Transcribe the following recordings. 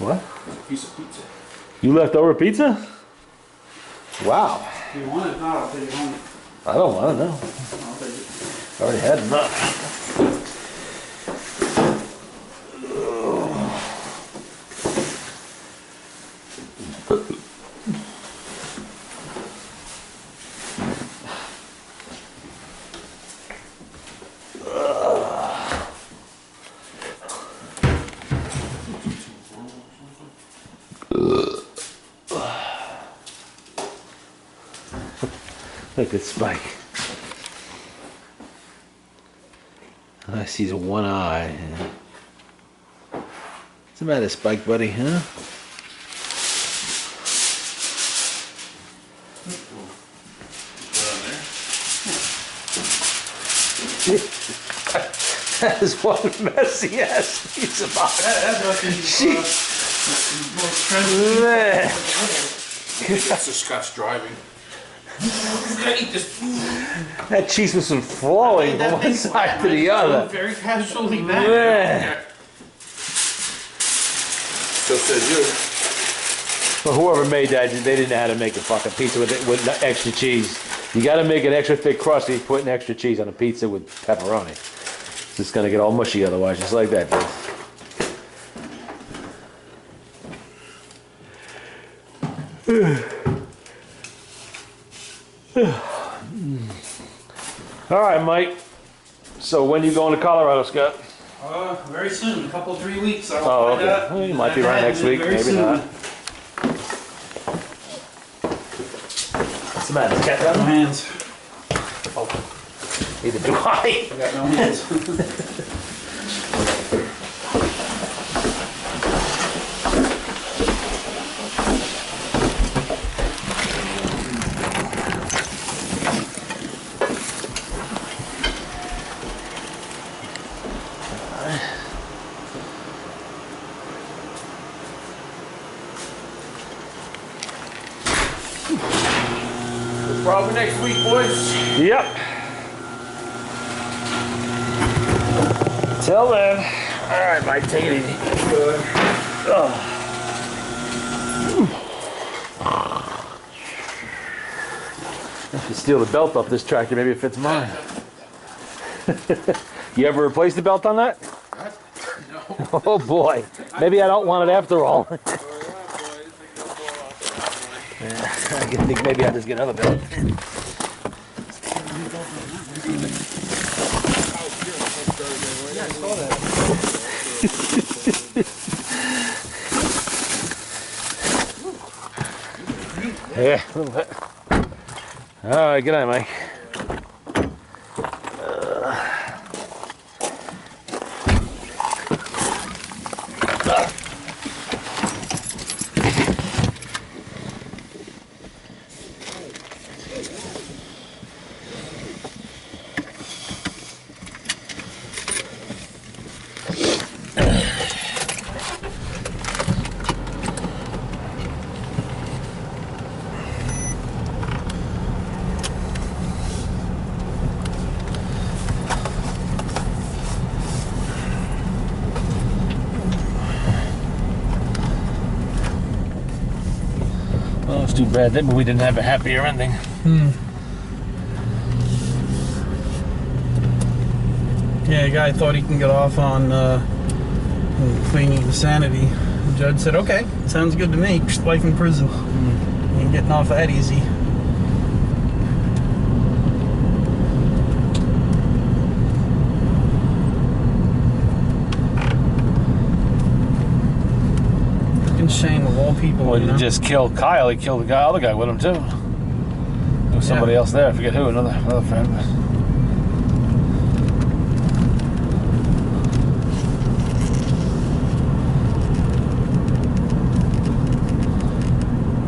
What? A piece of pizza. You left over pizza? Wow. If you want it, no, I'll take it home. I don't want to know. I'll take it. I already had enough. Look at Spike. I see the one eye. What's the matter, Spike, buddy, huh? That is one messy ass piece of art. That's the Scott's driving. That cheese was flowing from one side to the other. Very casually back. Yeah. So said you. Well, whoever made that, they didn't know how to make a fucking pizza with extra cheese. You got to make an extra thick crust. So you put an extra cheese on a pizza with pepperoni. It's just gonna get all mushy otherwise, just like that, dude. All right, Mike. So when you going to Colorado, Scott? Very soon, a couple, 3 weeks. I'll Oh, find out. okay. Well, you might be around next week, Very maybe soon. not. What's the matter? Cat No hands. Neither do I. I got no hands. Probably next week, boys. Yep. Till then. All right, Mike, take it easy. Good. If you steal the belt off this tractor, maybe it fits mine. You ever replace the belt on that? No. Oh boy. Maybe I don't want it after all. Yeah, I think maybe I'll just get another belt. Yeah, a little bit. All right, good night, Mike. Well, it's too bad that movie didn't have a happier ending. Yeah, a guy thought he can get off on feigning insanity. The judge said, okay, sounds good to me. Life in prison. Ain't getting off that easy. Freaking shame of all people. Well, you he know? just killed Kyle. He killed the other guy with him too. There was somebody else there. I forget who. Another friend.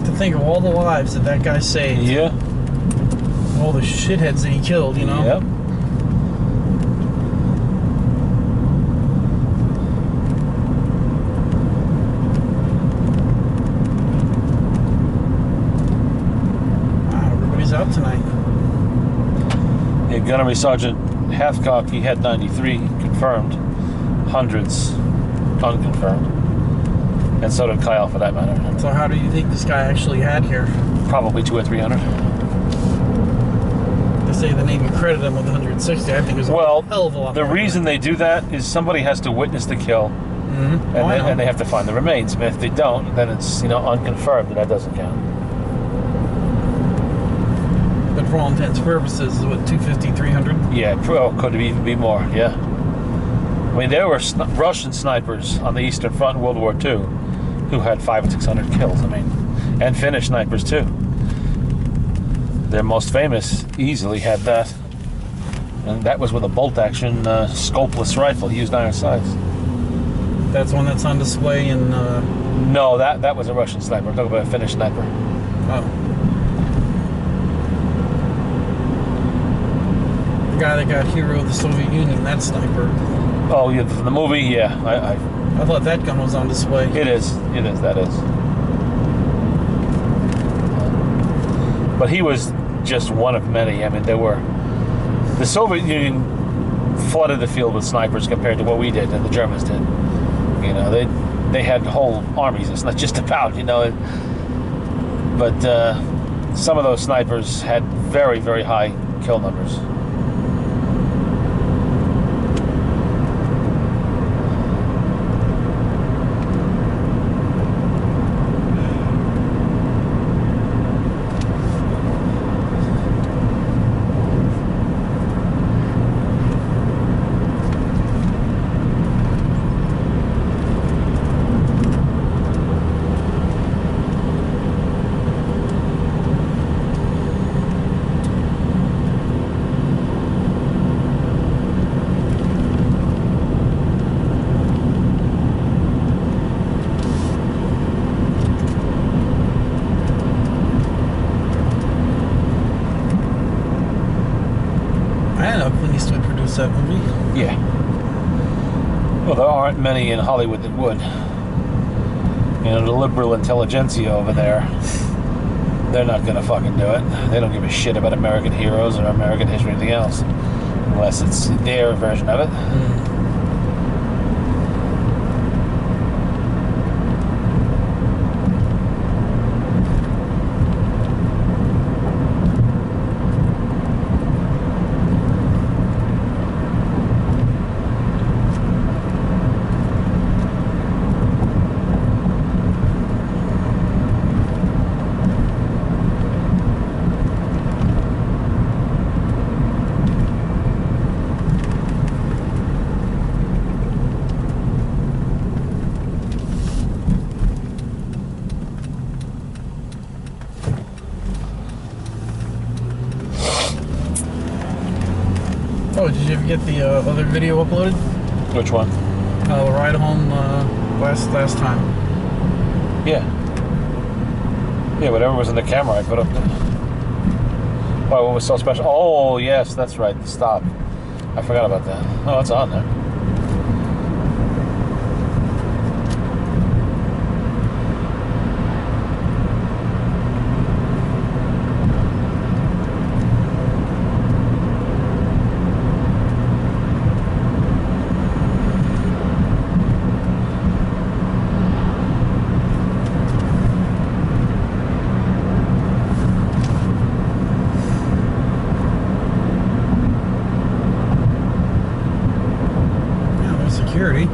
To think of all the lives that that guy saved. Yeah. All the shitheads that he killed, you know? Yep. Wow, everybody's out tonight. Yeah, Gunnery Sergeant Hathcock, he had 93 confirmed. Hundreds unconfirmed. And so did Kyle, for that matter. So how do you think this guy actually had here? Probably 200 or 300. They say the Navy credited him with 160. I think it was a hell of a lot. The reason they do that is somebody has to witness the kill, and they have to find the remains. If they don't, then it's unconfirmed, and that doesn't count. But for all intents and purposes, what, 250, 300? Yeah, could even be more. Yeah. I mean, there were Russian snipers on the Eastern Front in World War II who had 500 and 600 kills. I mean, and Finnish snipers too. Their most famous easily had that, and that was with a bolt-action scopeless rifle. Used iron sights. That's one that's on display in. No, that was a Russian sniper. I'm talking about a Finnish sniper. Oh. The guy that got Hero of the Soviet Union, that sniper. Oh, yeah, the movie, yeah. I thought that gun was on display. It is. That is. But he was just one of many. I mean, the Soviet Union flooded the field with snipers compared to what we did and the Germans did. They had whole armies. It's not just about, But some of those snipers had very, very high kill numbers. That movie? Yeah. Well, there aren't many in Hollywood that would. The liberal intelligentsia over there, they're not gonna fucking do it. They don't give a shit about American heroes or American history or anything else, unless it's their version of it. Oh, did you ever get the other video uploaded? Which one? The ride home last time. Yeah. Yeah, whatever was in the camera I put up there. Why, what was so special? Oh, yes, that's right, the stop. I forgot about that. Oh, it's on there. Security.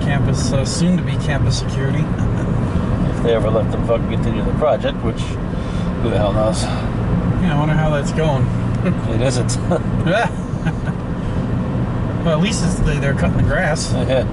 Campus, soon to be campus security. If they ever let them fucking continue the project, which who the hell knows? Yeah, I wonder how that's going. It isn't. Well, at least they're cutting the grass. Yeah.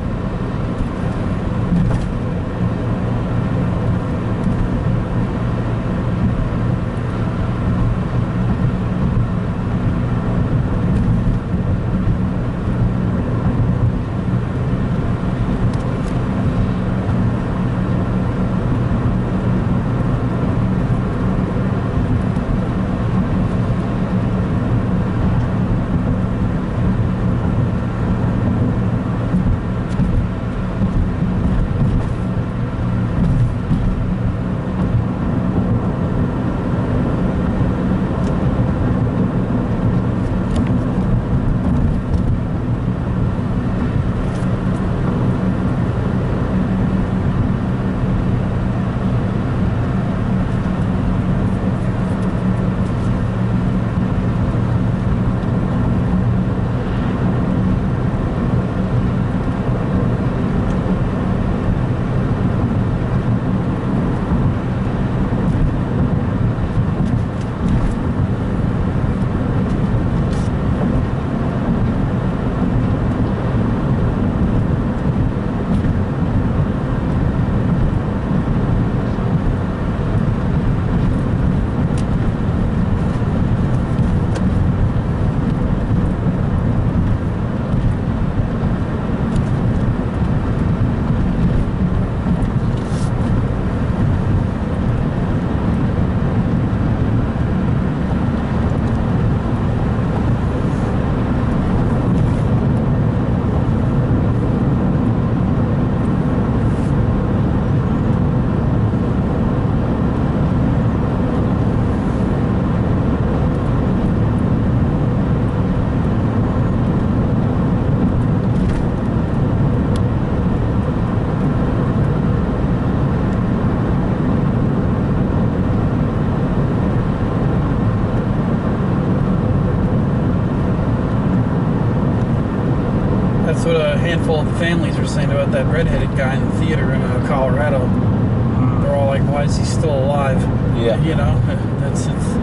that redheaded guy in the theater in Colorado. They're all like, "Why is he still alive?" Yeah. You know, that's it's.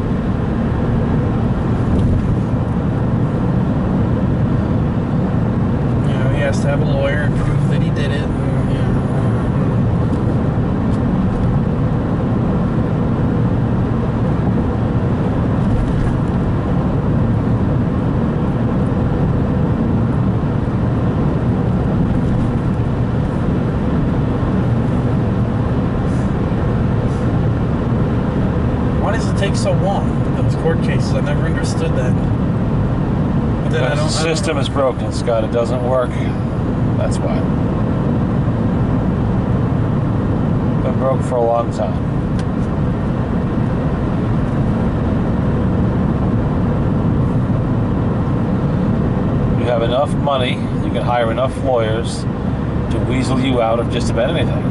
You know, he has to have a lawyer and prove that he did it. And, you know, why does it take so long? Those court cases, I never understood that. But then The system is broken, Scott. It doesn't work. That's why. Been broke for a long time. You have enough money, you can hire enough lawyers to weasel you out of just about anything.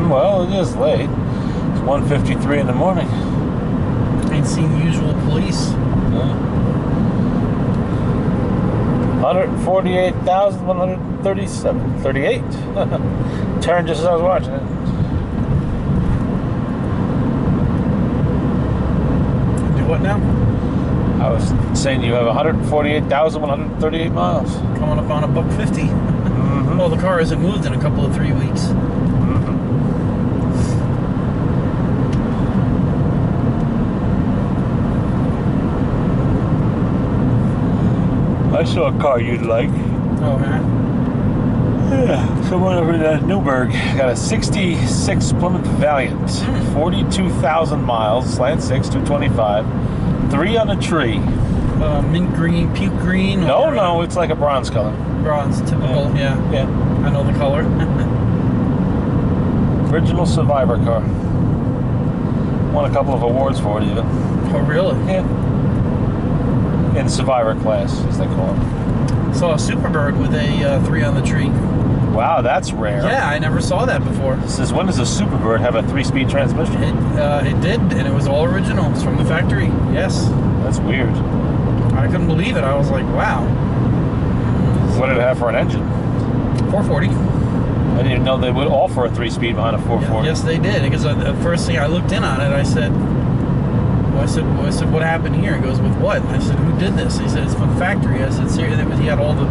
Well, it is late. It's 1:53 in the morning. ain't seen the usual police. Yeah. 148,137. 38. Turned just as I was watching it. Do what now? I was saying you have 148,138 miles. Coming up on $150. Mm-hmm. Well, the car hasn't moved in a couple of 3 weeks. Mm-hmm. I saw a car you'd like. Oh, man. Yeah, someone over in Newburgh got a 66 Plymouth Valiant, 42,000 miles, slant 6, 225, 3 on the tree. Mint green, puke green? No, it's like a bronze color. Bronze, typical, yeah. Yeah. I know the color. Original Survivor car. Won a couple of awards for it, even. Oh, really? Yeah. In Survivor class, as they call it. Saw a Superbird with a 3 on the tree. Wow, that's rare. Yeah, I never saw that before. Since when does a Superbird have a 3-speed transmission? It did, and it was all original. It's from the factory. Yes. That's weird. I couldn't believe it. I was like, wow. What did it have for an engine? 440. I didn't even know they would offer a 3-speed behind a 440. Yes, they did. Because the first thing I looked in on it, I said, what happened here? He goes, with what? And I said, who did this? He said, it's from the factory. I said, seriously, he had all the,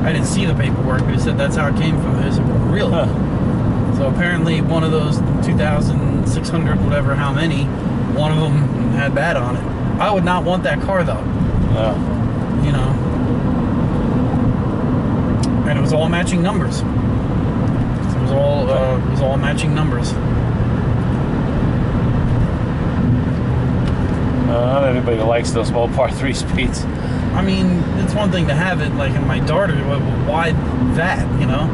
I didn't see the paperwork, but he said that's how it came from. I said, really? Huh. So apparently one of those 2,600, whatever, how many, one of them had that on it. I would not want that car, though. No. You know. And it was all matching numbers. It was all matching numbers. Not everybody likes those Mopar 3 speeds. I mean, it's one thing to have it, like in my daughter, why that, you know?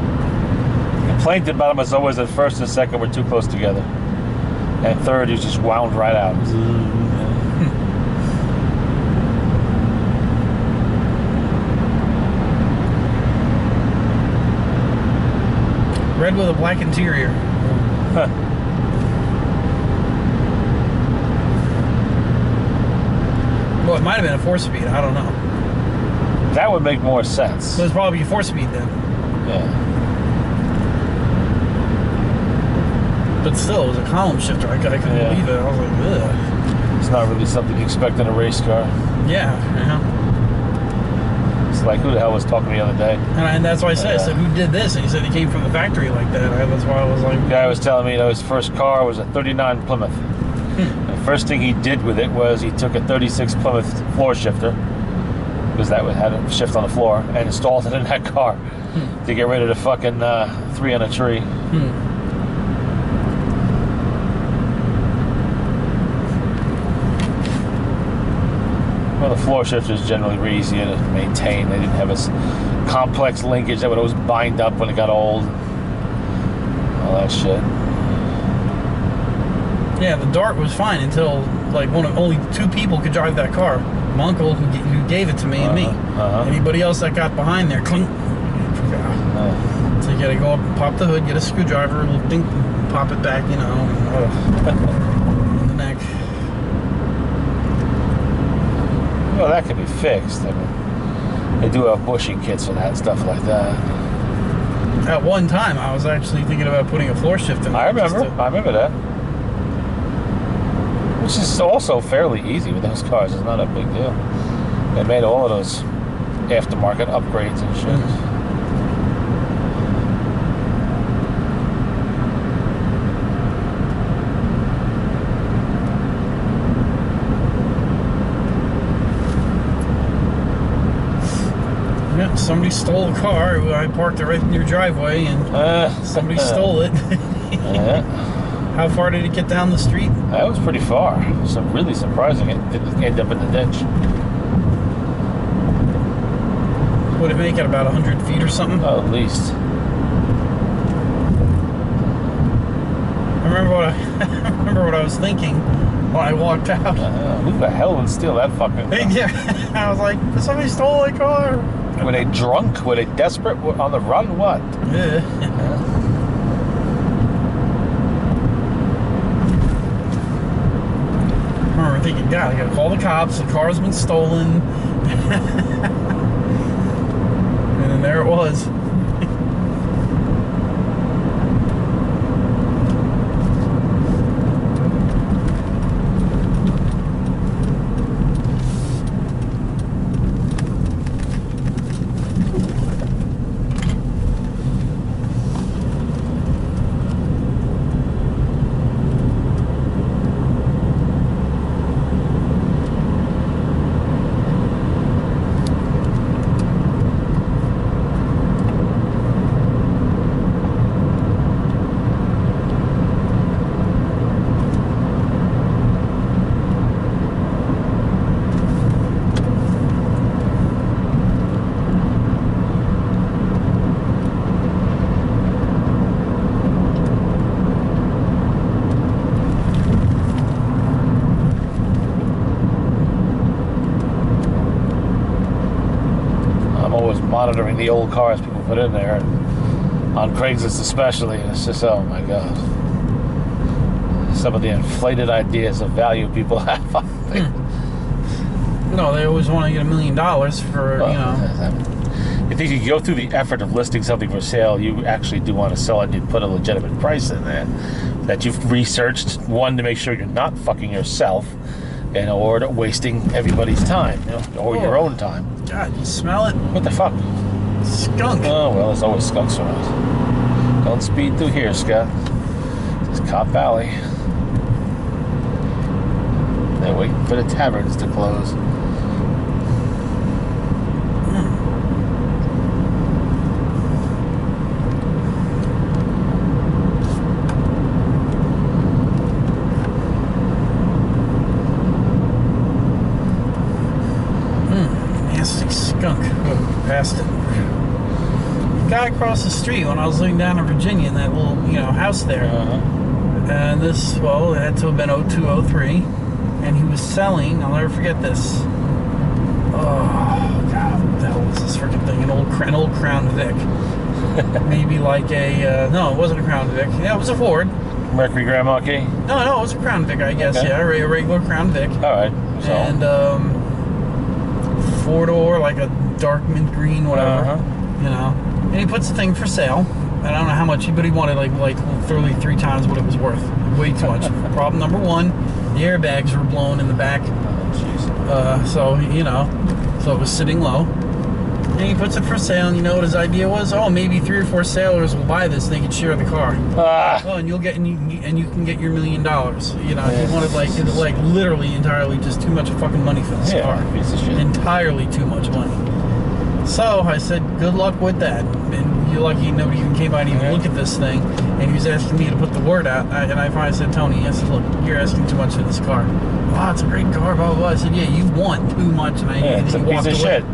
Complaint about them is always that first and second were too close together. And third, you just wound right out. Red with a black interior. Huh. Well, it might have been a 4-speed, I don't know. That would make more sense. So it's probably a 4-speed then. Yeah. But still, it was a column shifter. I couldn't believe it. I was like, ugh. It's not really something you expect in a race car. Yeah. It's like, who the hell was talking to me the other day? And that's why I said, who did this? And he said he came from the factory like that. That's why I was like... The guy was telling me, his first car was a 39 Plymouth. The first thing he did with it was he took a 36 Plymouth floor shifter, because that had a shift on the floor, and installed it in that car to get rid of the fucking 3 on a tree. Well, the floor shifters generally were easier to maintain. They didn't have a complex linkage that would always bind up when it got old. All that shit. Yeah, the Dart was fine until like only 2 people could drive that car. My uncle, who gave it to me, and me. Anybody else that got behind there, clink. So you gotta go up, pop the hood, get a screwdriver, think, pop it back, you know, in the neck. Well, that could be fixed. I mean, they do have bushing kits for that and stuff like that. At one time, I was actually thinking about putting a floor shift in there. I remember that. Which is also fairly easy with those cars. It's not a big deal. They made all of those aftermarket upgrades and shit. Yeah, somebody stole a car. I parked it right in your driveway, and somebody stole it. Yeah. How far did it get down the street? That was pretty far. So really surprising it didn't end up in the ditch. Would it make it about 100 feet or something? Oh, at least. I remember what I was thinking when I walked out. Who the hell would steal that fucking car? Yeah, I was like, somebody stole a car. Were they drunk? Were they desperate? On the run? What? Yeah. I remember thinking, God, I gotta call the cops. The car's been stolen. And then there it was. Monitoring the old cars people put in there, and on Craigslist especially, and it's just, oh my god, some of the inflated ideas of value people have. No, they always want to get $1 million for, you know. If you could go through the effort of listing something for sale, you actually do want to sell it, and you put a legitimate price in there that you've researched, one, to make sure you're not fucking yourself, and or wasting everybody's time, you know, or your own time. God, you smell it? What the fuck? Skunk. Oh, well, there's always skunks around. Don't speed through here, Scott. It's Cop Valley. They're waiting for the taverns to close. skunk. Oh, passed it. Guy across the street when I was living down in Virginia in that little, house there. And this, it had to have been 02, 03. And he was selling, I'll never forget this. Oh, God, what the hell was this freaking thing? An old Crown Vic. Maybe like no, it wasn't a Crown Vic. Yeah, it was a Ford. Mercury Grand Marquis? No, it was a Crown Vic, I guess. Okay. Yeah, a regular Crown Vic. All right. So. And 4-door, like a dark mint green, whatever. And he puts the thing for sale. And I don't know how much, but he wanted like literally 3 times what it was worth. Way too much. Problem number 1, the airbags were blown in the back. So it was sitting low. And he puts it for sale, and you know what his idea was? Oh, maybe 3 or 4 sailors will buy this, and they can share the car. Oh, and you can get your $1 million. He wanted like literally entirely just too much fucking money for this car. Piece of shit. Entirely too much money. So I said, good luck with that. And you're lucky nobody even came by to even look at this thing. And he was asking me to put the word out. And I finally said, Tony, I said, look, you're asking too much for this car. Oh, it's a great car, blah, blah, blah. I said, yeah, you want too much. And it's a piece of shit.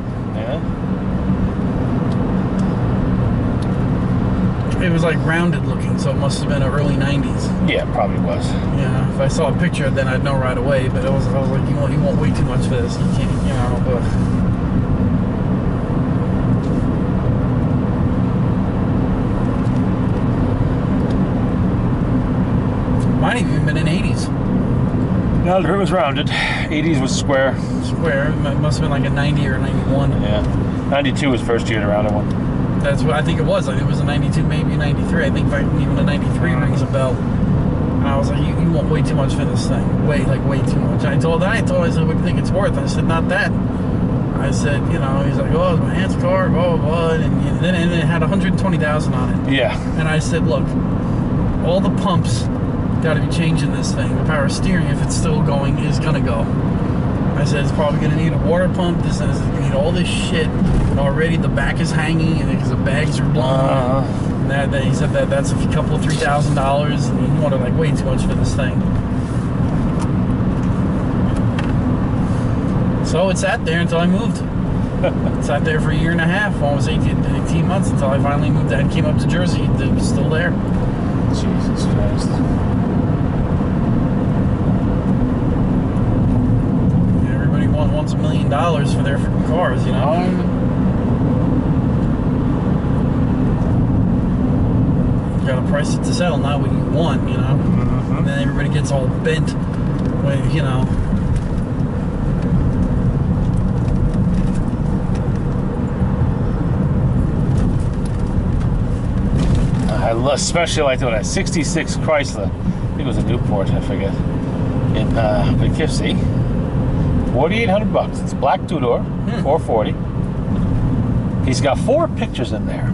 It was like rounded looking, so it must have been early 90s. Yeah, it probably was. Yeah, if I saw a picture, then I'd know right away. But I was like, you want way too much for this. You can't, Might have even been in 80s. No, it was rounded. 80s was square. Square. It must have been like a 90 or a 91. Yeah. 92 was first year the rounded one. That's what I think it was. Like, it was a 92, maybe a 93. I think even a 93 rings a bell. And I was like, you want way too much for this thing. Way too much. I told I said, what do you think it's worth? I said, not that. I said, he's like, oh, it's my aunt's car, blah, blah, blah. And then it had 120,000 on it. Yeah. And I said, look, all the pumps got to be changing this thing. The power steering, if it's still going, is going to go. I said, it's probably going to need a water pump. This is going to need all this shit. And already the back is hanging because the bags are blown. And he said that's a couple of $3,000. And he wanted like way too much for this thing. So it sat there until I moved. It sat there for a year and a half, almost 18 months until I finally moved and came up to Jersey. It was still there. Jesus Christ. Everybody wants $1 million for their freaking cars, You gotta price it to sell, not what you want, And then everybody gets all bent when, I especially liked it when a 66 Chrysler, I think it was a Newport, I forget, in Poughkeepsie. $4,800. It's black 2-door, 440. He's got 4 pictures in there.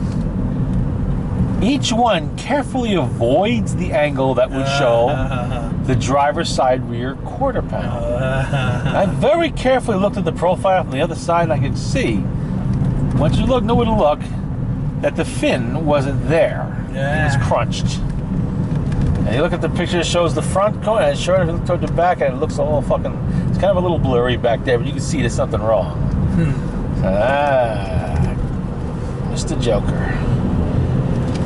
Each one carefully avoids the angle that would show the driver's side rear quarter panel. I very carefully looked at the profile from the other side, and I could see, once you knew where to look, that the fin wasn't there. It was crunched. And you look at the picture, it shows the front going, and sure enough, you look toward the back, and it looks all fucking, it's kind of a little blurry back there, but you can see there's something wrong. Mr. Joker.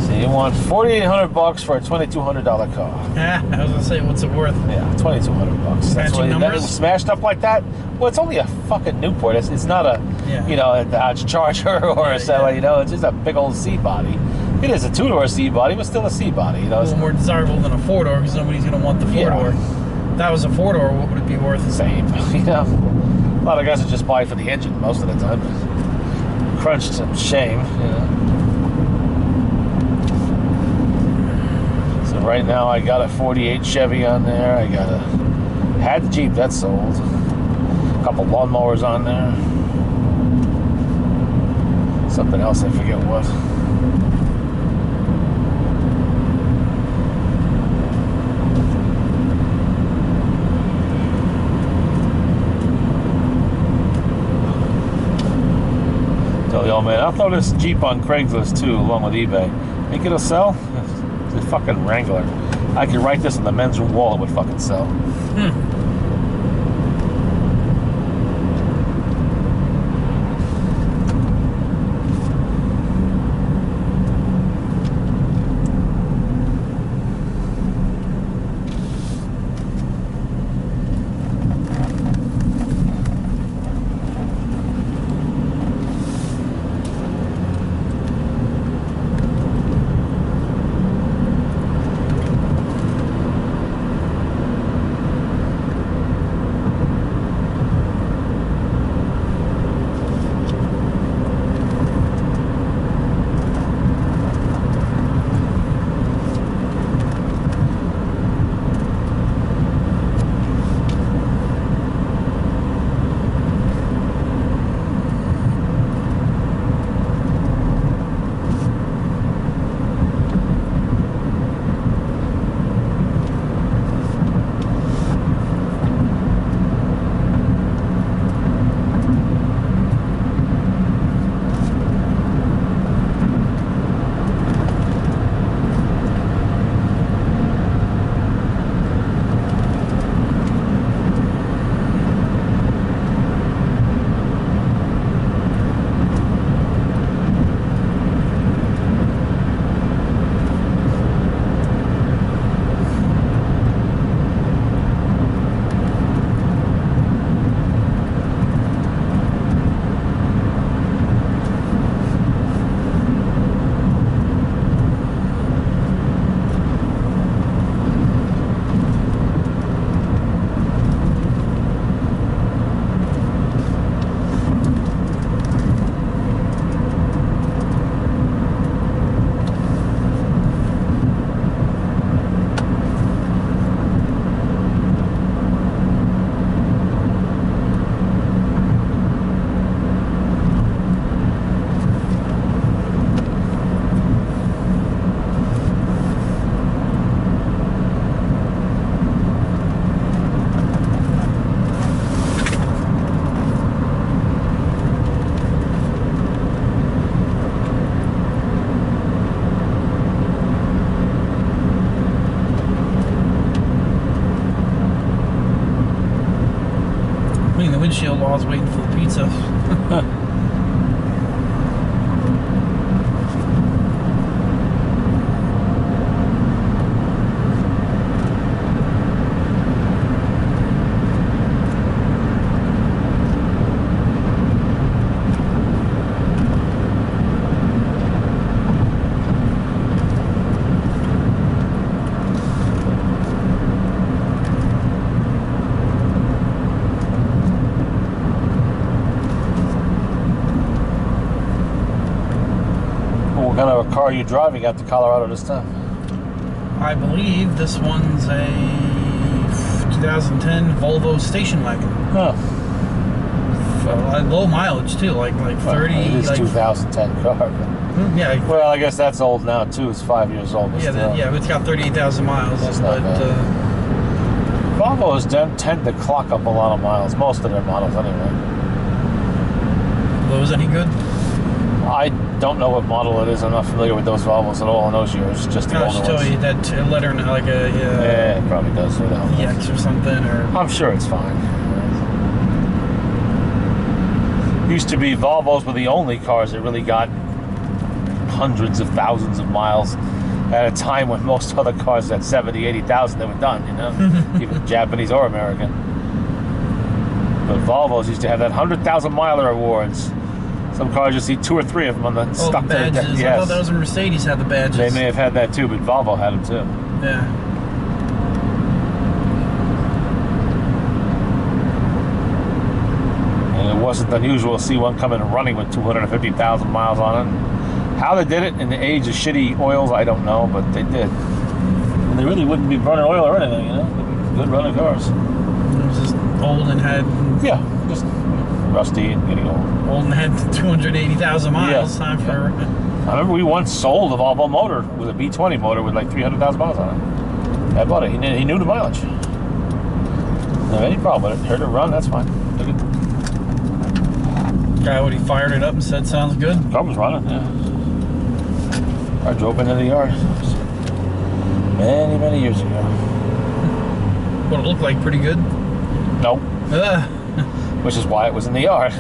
So you want $4,800 for a $2,200 car. Yeah, I was gonna say, what's it worth? Yeah, $2,200. That's what that is smashed up like that. Well, it's only a fucking Newport. It's not a, a Dodge Charger or a Sella. It's just a big old C-body. It is a 2-door C-body, but still a C-body. A little more desirable than a 4-door because nobody's gonna want the 4-door. If that was a 4-door, what would it be worth? Same. A lot of guys would just buy it for the engine most of the time. Crunched some shame. So right now I got a 48 Chevy on there. I got had the Jeep, that's sold. A couple lawnmowers on there. Something else, I forget what. Yo, man, I'll throw this Jeep on Craigslist too, along with eBay. Think it'll sell? It's a fucking Wrangler. I could write this on the men's room wall, it would fucking sell. Clean the windshield while I was waiting for the pizza. What kind of a car are you driving out to Colorado this time? I believe this one's a 2010 Volvo station wagon. Huh. Low mileage too, like 30. It is like, 2010 car. yeah, Well, I guess that's old now too. It's 5 years old. But yeah, still. yeah. It's got 38,000 miles. That's not but bad. Volvos tend to clock up a lot of miles. Most of their models, anyway. was any good? I don't know what model it is. I'm not familiar with those Volvos at all in those years. Just the I'll older just tell ones. you that letter like a Yeah, it probably does. EX or something, or I'm sure it's fine. Used to be Volvos were the only cars that really got hundreds of thousands of miles at a time when most other cars had 70, 80,000 they were done, you know, even Japanese or American. But Volvos used to have that 100,000 miler awards. Some cars you see 2 or 3 of them on the stuck the badges. to the, I yes. thought that was a Mercedes had the badges. They may have had that too, but Volvo had them too. Yeah. And it wasn't unusual to see one coming running with 250,000 miles on it. How they did it in the age of shitty oils, I don't know, but they did. And they really wouldn't be running oil or anything, you know? They'd be good running cars. It was just old and had Yeah, just rusty and getting old. 280,000 miles. Yes. Time for. I remember we once sold a Volvo motor with a V20 motor with like 300,000 miles on it. I bought it. He knew the mileage. Didn't have any problem with it. Heard it run, that's fine. Took it. Guy, what he fired it up and said sounds good. Car was running, yeah. I drove into the yard many, many years ago. What it looked like pretty good. Nope. Which is why it was in the yard.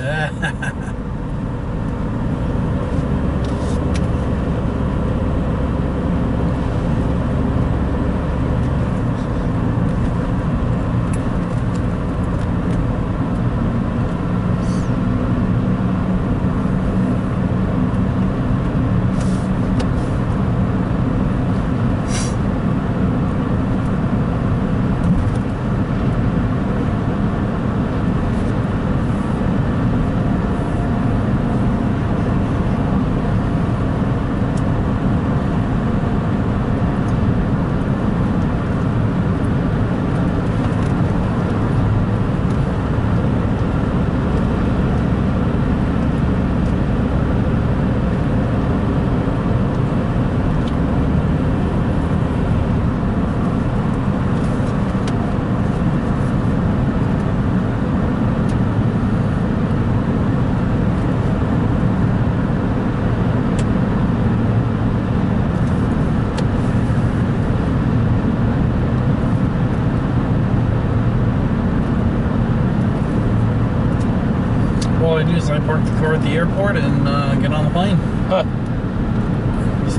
All I do is I park the car at the airport and get on the plane. Huh.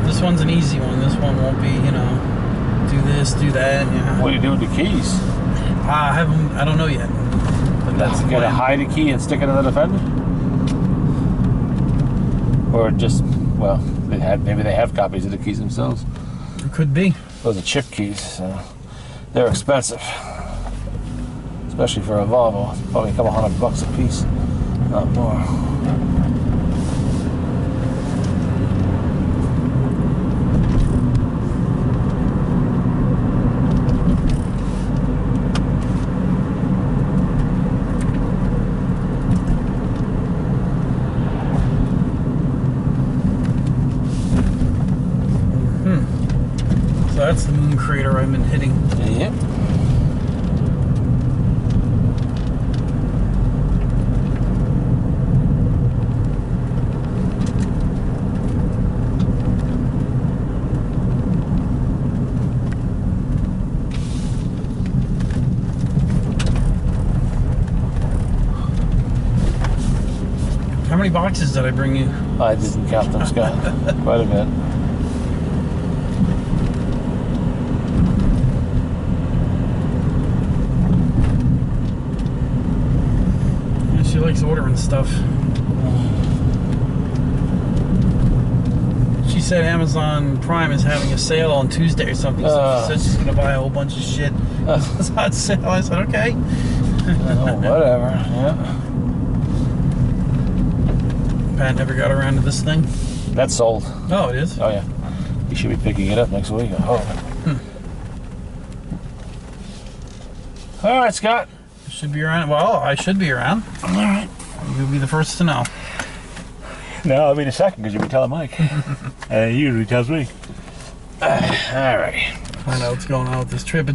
This one's an easy one. This one won't be, you know, do this, do that. Yeah. What do you do with the keys? I haven't. I don't know yet. But that's the You gotta plan. hide a key and stick it in the Defender? Or just, well, maybe they have copies of the keys themselves. It could be. Those are chip keys, so they're expensive. Especially for a Volvo. It's probably a couple $100 a piece. Not more. So that's the moon crater I've been hitting. Yep. many boxes did I bring you? I didn't count them, Scott. Quite a bit. Yeah, she likes ordering stuff. She said Amazon Prime is having a sale on Tuesday or something, so she said she's gonna buy a whole bunch of shit. It's hot sale. I said, okay. Oh, whatever. Yeah. Pat never got around to this thing. That's sold. Oh, it is? Oh, yeah. You should be picking it up next week. Oh. All right, Scott. Should be around. Well, I should be around. All right. You'll be the first to know. No, I'll be the second because you'll be telling Mike. He usually tells me. All right. Find out what's going on with this trip.